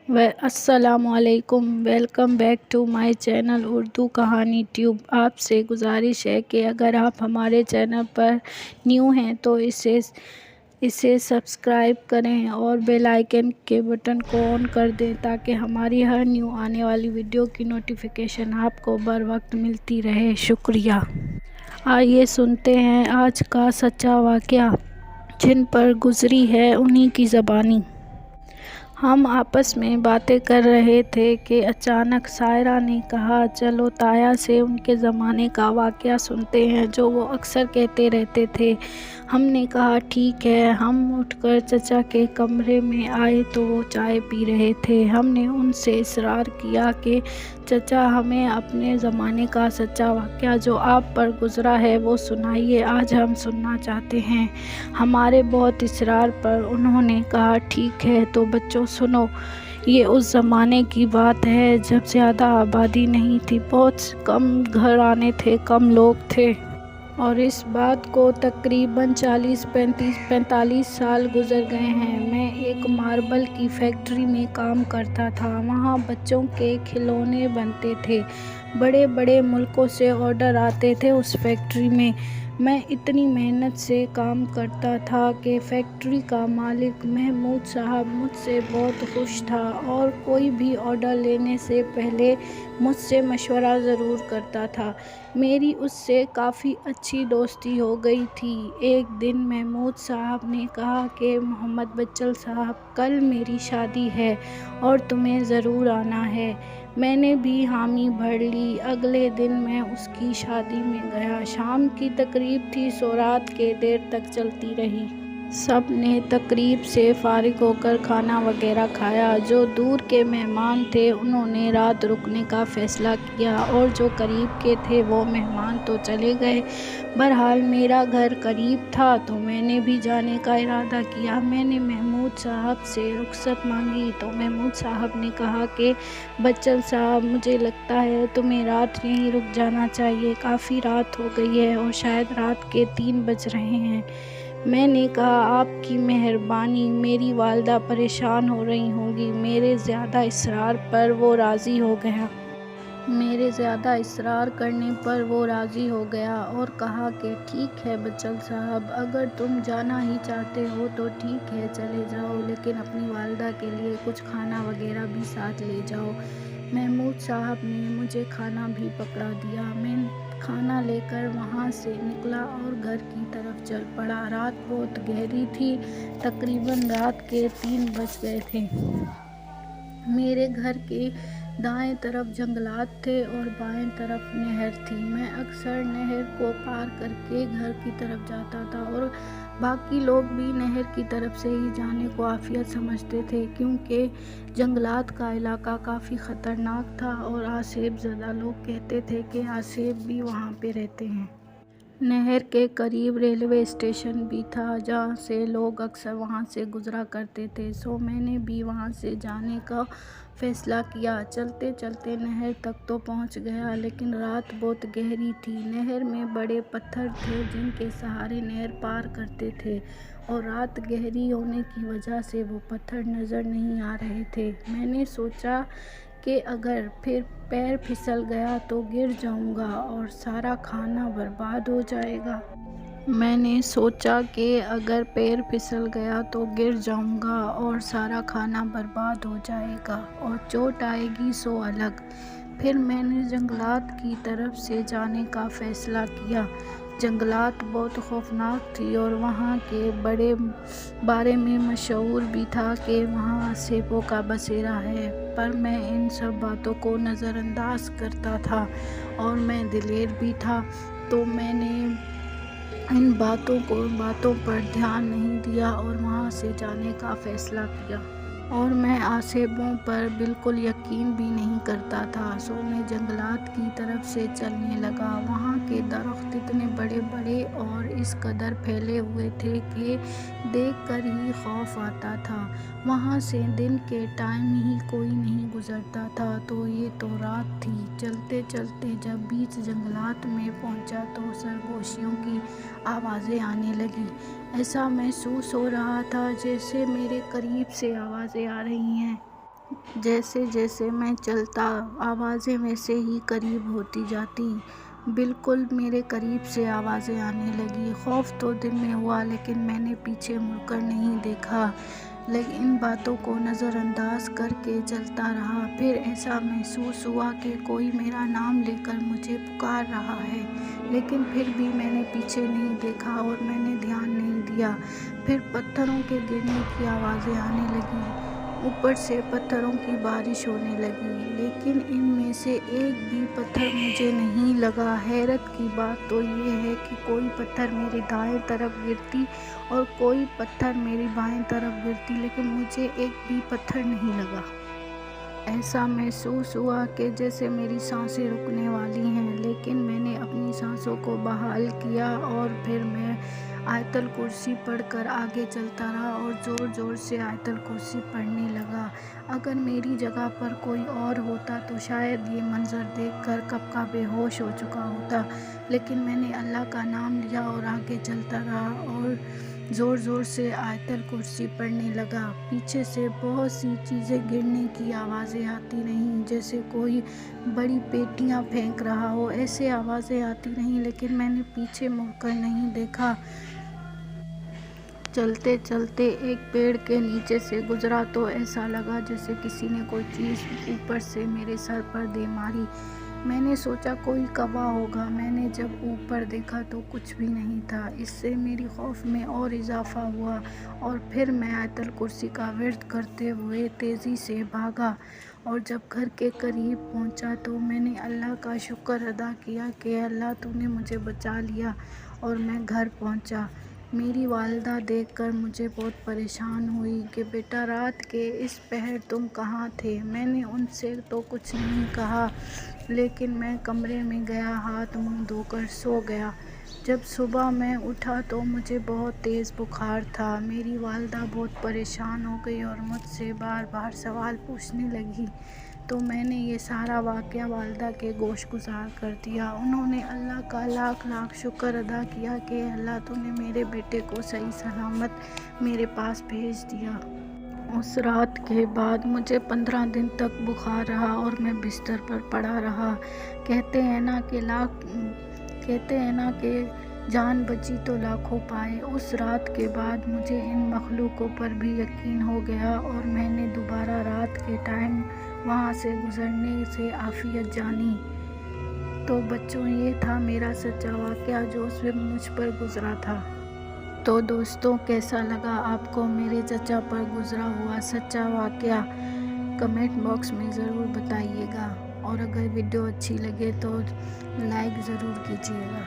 السلام علیکم، welcome back to my channel Urdu کہانی ٹیوب۔ آپ سے گزارش ہے کہ اگر آپ ہمارے چینل پر نیو ہیں تو اسے سبسکرائب کریں اور بیل آئیکن کے بٹن کو آن کر دیں تاکہ ہماری ہر نیو آنے والی ویڈیو کی نوٹیفیکیشن آپ کو بروقت ملتی رہے۔ شکریہ۔ آئیے سنتے ہیں آج کا سچا واقعہ۔ جن پر گزری ہے انہی کی زبانی۔ ہم آپس میں باتیں کر رہے تھے کہ اچانک سائرہ نے کہا، چلو تایا سے ان کے زمانے کا واقعہ سنتے ہیں جو وہ اکثر کہتے رہتے تھے۔ ہم نے کہا ٹھیک ہے۔ ہم اٹھ کر چچا کے کمرے میں آئے تو وہ چائے پی رہے تھے۔ ہم نے ان سے اصرار کیا کہ چچا ہمیں اپنے زمانے کا سچا واقعہ جو آپ پر گزرا ہے وہ سنائیے، آج ہم سننا چاہتے ہیں۔ ہمارے بہت اصرار پر انہوں نے کہا ٹھیک ہے تو بچوں سنو۔ یہ اس زمانے کی بات ہے جب زیادہ آبادی نہیں تھی، بہت کم گھرانے تھے، کم لوگ تھے۔ اور اس بات کو تقریباً 45 سال گزر گئے ہیں۔ میں ایک ماربل کی فیکٹری میں کام کرتا تھا۔ وہاں بچوں کے کھلونے بنتے تھے۔ بڑے بڑے ملکوں سے آرڈر آتے تھے اس فیکٹری میں۔ میں اتنی محنت سے کام کرتا تھا کہ فیکٹری کا مالک محمود صاحب مجھ سے بہت خوش تھا اور کوئی بھی آرڈر لینے سے پہلے مجھ سے مشورہ ضرور کرتا تھا۔ میری اس سے کافی اچھی دوستی ہو گئی تھی۔ ایک دن محمود صاحب نے کہا کہ محمد بچل صاحب، کل میری شادی ہے اور تمہیں ضرور آنا ہے۔ میں نے بھی حامی بھر لی۔ اگلے دن میں اس کی شادی میں گیا۔ شام کی تقریب تھی، سو رات کے دیر تک چلتی رہی۔ سب نے تقریب سے فارغ ہو کر کھانا وغیرہ کھایا۔ جو دور کے مہمان تھے انہوں نے رات رکنے کا فیصلہ کیا اور جو قریب کے تھے وہ مہمان تو چلے گئے۔ بہرحال میرا گھر قریب تھا تو میں نے بھی جانے کا ارادہ کیا۔ میں نے محمود صاحب سے رخصت مانگی تو محمود صاحب نے کہا کہ بچل صاحب، مجھے لگتا ہے تمہیں رات یہیں رک جانا چاہیے، کافی رات ہو گئی ہے اور شاید رات کے 3 بج رہے ہیں۔ میں نے کہا آپ کی مہربانی، میری والدہ پریشان ہو رہی ہوں گی۔ میرے زیادہ اصرار پر وہ راضی ہو گیا۔ میرے زیادہ اصرار کرنے پر وہ راضی ہو گیا اور کہا کہ ٹھیک ہے بچل صاحب، اگر تم جانا ہی چاہتے ہو تو ٹھیک ہے چلے جاؤ، لیکن اپنی والدہ کے لیے کچھ کھانا وغیرہ بھی ساتھ لے جاؤ۔ محمود صاحب نے مجھے کھانا بھی پکڑا دیا۔ میں کھانا لے کر وہاں سے نکلا اور گھر کی طرف چل پڑا۔ رات بہت گہری تھی، تقریباً رات کے 3 بج گئے تھے۔ میرے گھر کے دائیں طرف جنگلات تھے اور بائیں طرف نہر تھی۔ میں اکثر نہر کو پار کر کے گھر کی طرف جاتا تھا اور باقی لوگ بھی نہر کی طرف سے ہی جانے کو عافیت سمجھتے تھے، کیونکہ جنگلات کا علاقہ کافی خطرناک تھا اور آسیب زدہ لوگ کہتے تھے کہ آسیب بھی وہاں پہ رہتے ہیں۔ نہر کے قریب ریلوے اسٹیشن بھی تھا جہاں سے لوگ اکثر وہاں سے گزرا کرتے تھے، سو میں نے بھی وہاں سے جانے کا فیصلہ کیا۔ چلتے چلتے نہر تک تو پہنچ گیا، لیکن رات بہت گہری تھی۔ نہر میں بڑے پتھر تھے جن کے سہارے نہر پار کرتے تھے اور رات گہری ہونے کی وجہ سے وہ پتھر نظر نہیں آ رہے تھے۔ میں نے سوچا کہ اگر پیر پھسل گیا تو گر جاؤں گا اور سارا کھانا برباد ہو جائے گا۔ میں نے سوچا کہ اگر پیر پھسل گیا تو گر جاؤں گا اور سارا کھانا برباد ہو جائے گا اور چوٹ آئے گی سو الگ۔ پھر میں نے جنگلات کی طرف سے جانے کا فیصلہ کیا۔ جنگلات بہت خوفناک تھی اور وہاں کے بارے میں مشہور بھی تھا کہ وہاں آسیبوں کا بسیرا ہے، پر میں ان سب باتوں کو نظر انداز کرتا تھا اور میں دلیر بھی تھا، تو میں نے ان باتوں پر دھیان نہیں دیا اور وہاں سے جانے کا فیصلہ کیا۔ اور میں آسیبوں پر بالکل یقین بھی نہیں کرتا تھا، سو میں جنگلات کی طرف سے چلنے لگا۔ وہاں کے درخت اتنے بڑے بڑے اور اس قدر پھیلے ہوئے تھے کہ دیکھ کر ہی خوف آتا تھا۔ وہاں سے دن کے ٹائم ہی کوئی نہیں گزرتا تھا، تو یہ تو رات تھی۔ چلتے چلتے جب بیچ جنگلات میں پہنچا تو سرگوشیوں کی آوازیں آنے لگیں۔ ایسا محسوس ہو رہا تھا جیسے میرے قریب سے آوازیں آ رہی ہیں۔ جیسے جیسے میں چلتا آوازیں ویسے ہی قریب ہوتی جاتی، بالکل میرے قریب سے آوازیں آنے لگی۔ خوف تو دل میں ہوا لیکن میں نے پیچھے مڑ کر نہیں دیکھا، لیکن ان باتوں کو نظر انداز کر کے چلتا رہا۔ پھر ایسا محسوس ہوا کہ کوئی میرا نام لے کر مجھے پکار رہا ہے، لیکن پھر بھی میں نے پیچھے نہیں دیکھا اور میں نے دھیان نہیں دیا۔ پھر پتھروں کے گرنے کی آوازیں آنے لگیں، اوپر سے پتھروں کی بارش ہونے لگی، لیکن ان میں سے ایک بھی پتھر مجھے نہیں لگا۔ حیرت کی بات تو یہ ہے کہ کوئی پتھر میری دائیں طرف گرتی اور کوئی پتھر میری بائیں طرف گرتی، لیکن مجھے ایک بھی پتھر نہیں لگا۔ ایسا محسوس ہوا کہ جیسے میری سانسیں رکنے والی ہیں، لیکن میں نے اپنی سانسوں کو بحال کیا اور پھر میں آیت الکرسی پڑھ کر آگے چلتا رہا اور زور زور سے آیت الکرسی پڑھنے لگا۔ اگر میری جگہ پر کوئی اور ہوتا تو شاید یہ منظر دیکھ کر کب کا بے ہوش ہو چکا ہوتا، لیکن میں نے اللہ کا نام لیا اور آگے چلتا رہا اور زور زور سے آیت الکرسی پڑھنے لگا۔ پیچھے سے بہت سی چیزیں گرنے کی آوازیں آتی رہیں، جیسے کوئی بڑی پیٹیاں پھینک رہا ہو، ایسے آوازیں آتی رہیں، لیکن میں نے پیچھے مڑ کر نہیں دیکھا۔ چلتے چلتے ایک پیڑ کے نیچے سے گزرا تو ایسا لگا جیسے کسی نے کوئی چیز اوپر سے میرے سر پر دے ماری۔ میں نے سوچا کوئی کبا ہوگا۔ میں نے جب اوپر دیکھا تو کچھ بھی نہیں تھا۔ اس سے میری خوف میں اور اضافہ ہوا اور پھر میں آیت الکرسی کا ورد کرتے ہوئے تیزی سے بھاگا، اور جب گھر کے قریب پہنچا تو میں نے اللہ کا شکر ادا کیا کہ اللہ تو نے مجھے بچا لیا اور میں گھر پہنچا۔ میری والدہ دیکھ کر مجھے بہت پریشان ہوئی کہ بیٹا رات کے اس پہر تم کہاں تھے؟ میں نے ان سے تو کچھ نہیں کہا، لیکن میں کمرے میں گیا، ہاتھ منہ دھو کر سو گیا۔ جب صبح میں اٹھا تو مجھے بہت تیز بخار تھا۔ میری والدہ بہت پریشان ہو گئی اور مجھ سے بار بار سوال پوچھنے لگی، تو میں نے یہ سارا واقعہ والدہ کے گوش گزار کر دیا۔ انہوں نے اللہ کا لاکھ لاکھ شکر ادا کیا کہ اللہ تو نے میرے بیٹے کو صحیح سلامت میرے پاس بھیج دیا۔ اس رات کے بعد مجھے 15 دن تک بخار رہا اور میں بستر پر پڑا رہا۔ کہتے ہیں نا کہ جان بچی تو لاکھوں پائے۔ اس رات کے بعد مجھے ان مخلوقوں پر بھی یقین ہو گیا اور میں نے دوبارہ رات کے ٹائم وہاں سے گزرنے سے عافیت جانی۔ تو بچوں، یہ تھا میرا سچا واقعہ جو اس وقت مجھ پر گزرا تھا۔ تو دوستوں، کیسا لگا آپ کو میرے چچا پر گزرا ہوا سچا واقعہ؟ کمنٹ باکس میں ضرور بتائیے گا، اور اگر ویڈیو اچھی لگے تو لائک ضرور کیجیے گا۔